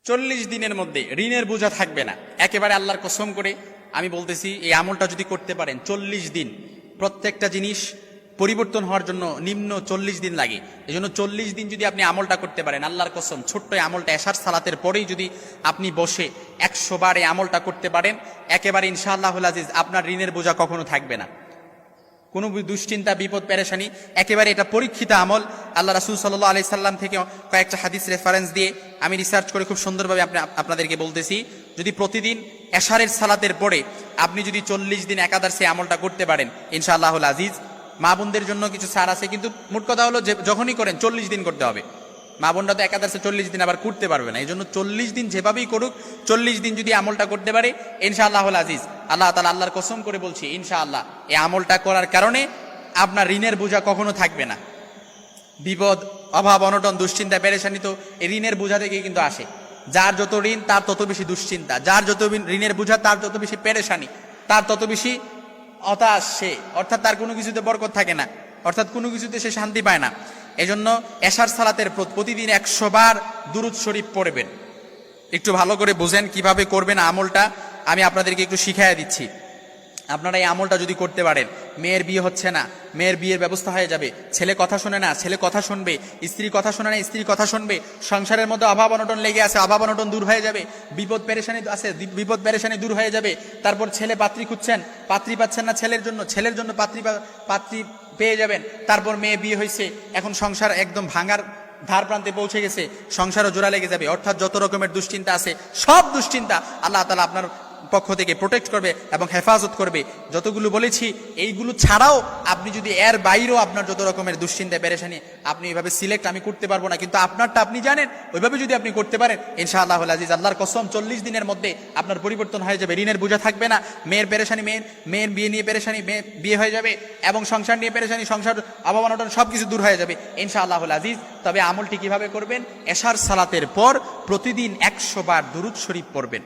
40 দিনের মধ্যে ঋণের বোঝা থাকবে না, একেবারে আল্লাহর কসম করে আমি বলতেছি। এই আমলটা যদি করতে পারেন 40 দিন, প্রত্যেকটা জিনিস পরিবর্তন হওয়ার জন্য নিম্ন 40 দিন লাগে। এই জন্য 40 দিন যদি আপনি আমলটা করতে পারেন, আল্লাহর কসম, ছোট্ট এই আমলটা এশার সালাতের পরেই যদি আপনি বসে 100 বার এই আমলটা করতে পারেন, একেবারে ইনশাআল্লাহুল আজিজ আপনার ঋণের বোঝা কখনো থাকবে না। কোনো দুশ্চিন্তা, বিপদ, পেরেশানি, একেবারে এটা পরীক্ষিত আমল। আল্লাহ রাসূল সাল্লাল্লাহু আলাইহি সাল্লাম থেকে কয়েকটা হাদিস রেফারেন্স দিয়ে আমি রিসার্চ করে খুব সুন্দরভাবে আপনাদেরকে বলতেছি। যদি প্রতিদিন এশারের সালাতের পরে আপনি যদি 40 দিন একাধারে সেই আমলটা করতে পারেন, ইনশাআল্লাহুল আজিজ, মা বোনদের জন্য কিছু ছাড় আছে, কিন্তু মোট কথা হলো যে যখনই করেন 40 দিন করতে হবে। মা বোনরা তো একাধারে 40 দিন আবার করতে পারবে না, এই জন্য 40 দিন যেভাবেই করুক, 40 দিন যদি আমলটা করতে পারে, ইনশাআল্লাহুল আজিজ, আল্লাহ তাআলা, আল্লাহর কসম করে বলছি, ইনশাআল্লাহ এই আমলটা করার কারণে আপনার ঋণের বোঝা কখনো থাকবে না। বিপদ, অভাব, অনটন, দুশ্চিন্তা, পেরেশানি তো এই ঋণের বোঝা থেকেই কিন্তু আসে। যার যত ঋণ তার তত বেশি দুশ্চিন্তা, যার যত ঋণের বোঝা তার তত বেশি পেরেশানি, তার তত বেশি হতাশ সে, অর্থাৎ তার কোনো কিছুতে বরকত থাকে না, অর্থাৎ কোনো কিছুতে সে শান্তি পায় না। এজন্য এশার সালাতের প্রতিদিন 100 বার দুরূদ শরীফ পড়বেন। একটু ভালো করে বুঝেন কিভাবে করবেন আমলটা, আমি আপনাদেরকে একটু শিখাইয়া দিচ্ছি। আপনারা এই আমলটা যদি করতে পারেন, মেয়ের বিয়ে হচ্ছে না, মেয়ের বিয়ের ব্যবস্থা হয়ে যাবে। ছেলে কথা শোনে না, ছেলে কথা শুনবে। স্ত্রী কথা শোনে না, স্ত্রী কথা শুনবে। সংসারের মধ্যে অভাব অনটন লেগে আছে, অভাব অনটন দূর হয়ে যাবে। বিপদ পেরেশানি আছে, বিপদ পেরেশানি দূর হয়ে যাবে। তারপর ছেলে পাত্রী খুঁজছেন, পাত্রী পাচ্ছেন না ছেলের জন্য, ছেলের জন্য পাত্রী পেয়ে যাবেন। তারপর মেয়ে বিয়ে হয়েছে, এখন সংসার একদম ভাঙার ধার প্রান্তে পৌঁছে গেছে, সংসারও জোড়া লেগে যাবে। অর্থাৎ যত রকমের দুশ্চিন্তা আছে, সব দুশ্চিন্তা আল্লাহ তাআলা আপনার পক্ষ থেকে প্রোটেক্ট করবে এবং হেফাজত করবে। যতগুলো বলেছি এইগুলো ছাড়াও আপনি যদি এর বাইরেও আপনার যত রকমের দুশ্চিন্তা, পেরেশানি, আপনি এইভাবে সিলেক্ট আমি করতে পারবো না, কিন্তু আপনারটা আপনি জানেন, ওইভাবে যদি আপনি করতে পারেন, ইনশাআল্লাহুল আজিজ, আল্লাহর কসম, 40 দিনের মধ্যে আপনার পরিবর্তন হয়ে যাবে। ঋণের বোঝা থাকবে না, মেয়ের পেরেশানি, মেয়ের বিয়ে নিয়ে পেরেশানি, মেয়ে বিয়ে হয়ে যাবে, এবং সংসার নিয়ে পেরেশানি, সংসার অভাব অনটন সবকিছু দূর হয়ে যাবে ইনশাআল্লাহুল আজিজ। তবে আমলটি কিভাবে করবেন? এশার সালাতের পর প্রতিদিন 100 বার দুরূদ শরীফ পড়বেন।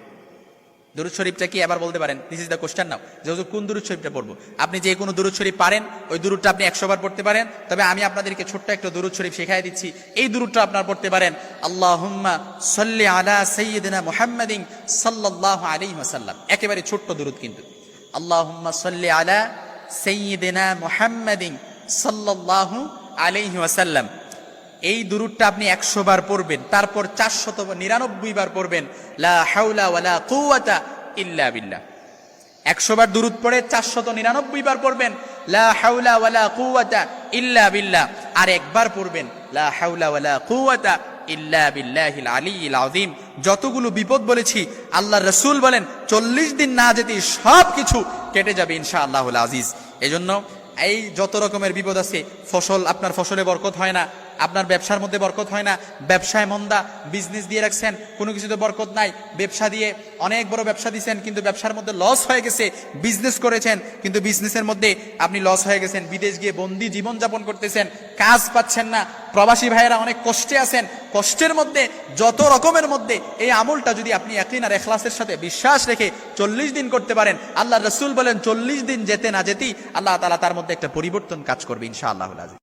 দুরূদ শরীফটা কি এবার বলতে পারেন? দিস ইজ দ্য কোশ্চেন নাও, যে হুজুর কোন দুরূদ শরীফটা পড়বো? আপনি যে কোনো দুরূদ শরীফ পারেন, ওই দুরূদটা আপনি 100 বার পড়তে পারেন। তবে আমি আপনাদেরকে ছোট্ট একটা দুরূদ শরীফ শেখাই দিচ্ছি, এই দুরূদটা আপনারা পড়তে পারেন। আল্লাহুম্মা সাল্লি আলা সাইয়্যিদিনা মুহাম্মাদিন সাল্লাল্লাহু আলাইহি ওয়াসাল্লাম। একেবারে ছোট্ট দুরূদ কিন্তু, আল্লাহুম্মা সাল্লি আলা সাইয়্যিদিনা মুহাম্মাদিন সাল্লাল্লাহু আলাইহি ওয়াসাল্লাম। এই দুরূদটা আপনি 100 বার পড়বেন, তারপর 499 বার পড়বেন লা হাওলা ওয়ালা কুওয়াতা ইল্লা বিল্লাহ। 100 বার দুরূদ পড়ে 499 বার পড়বেন লা হাওলা ওয়ালা কুওয়াতা ইল্লা বিল্লাহ, আর একবার পড়বেন লা হাওলা ওয়ালা কুওয়াতা ইল্লা বিল্লাহিল আলিয়্যিল আযীম। যতগুলো বিপদ বলেছি, আল্লাহর রাসূল বলেন 40 দিন না যেতেই সব কিছু কেটে যাবে ইনশাআল্লাহুল আজিজ। এজন্য এই যত রকমের বিপদ আছে, আপনার ফসলে বরকত হয় না, আপনার ব্যবসার মধ্যে বরকত হয় না, ব্যবসায় মন্দা, বিজনেস দিয়ে রাখছেন, কোনো কিছুতে বরকত নাই, ব্যবসা দিয়ে অনেক বড় ব্যবসা দিয়েছেন কিন্তু ব্যবসার মধ্যে লস হয়ে গেছে, বিজনেস করেছেন কিন্তু বিজনেসের মধ্যে আপনি লস হয়ে গেছেন, বিদেশ গিয়ে বন্দি জীবন যাপন করতেছেন, কাজ পাচ্ছেন না, প্রবাসী ভাইয়েরা অনেক কষ্টে আছেন, কষ্টের মধ্যে, যত রকমের মধ্যে এই আমলটা যদি আপনি ইয়াকিন আর ইখলাসের সাথে বিশ্বাস রেখে 40 দিন করতে পারেন, আল্লাহর রাসূল বলেন 40 দিন যেতে না যেতেই আল্লাহ তাআলা তার মধ্যে একটা পরিবর্তন কাজ করবে ইনশাআল্লাহুল আজিজ।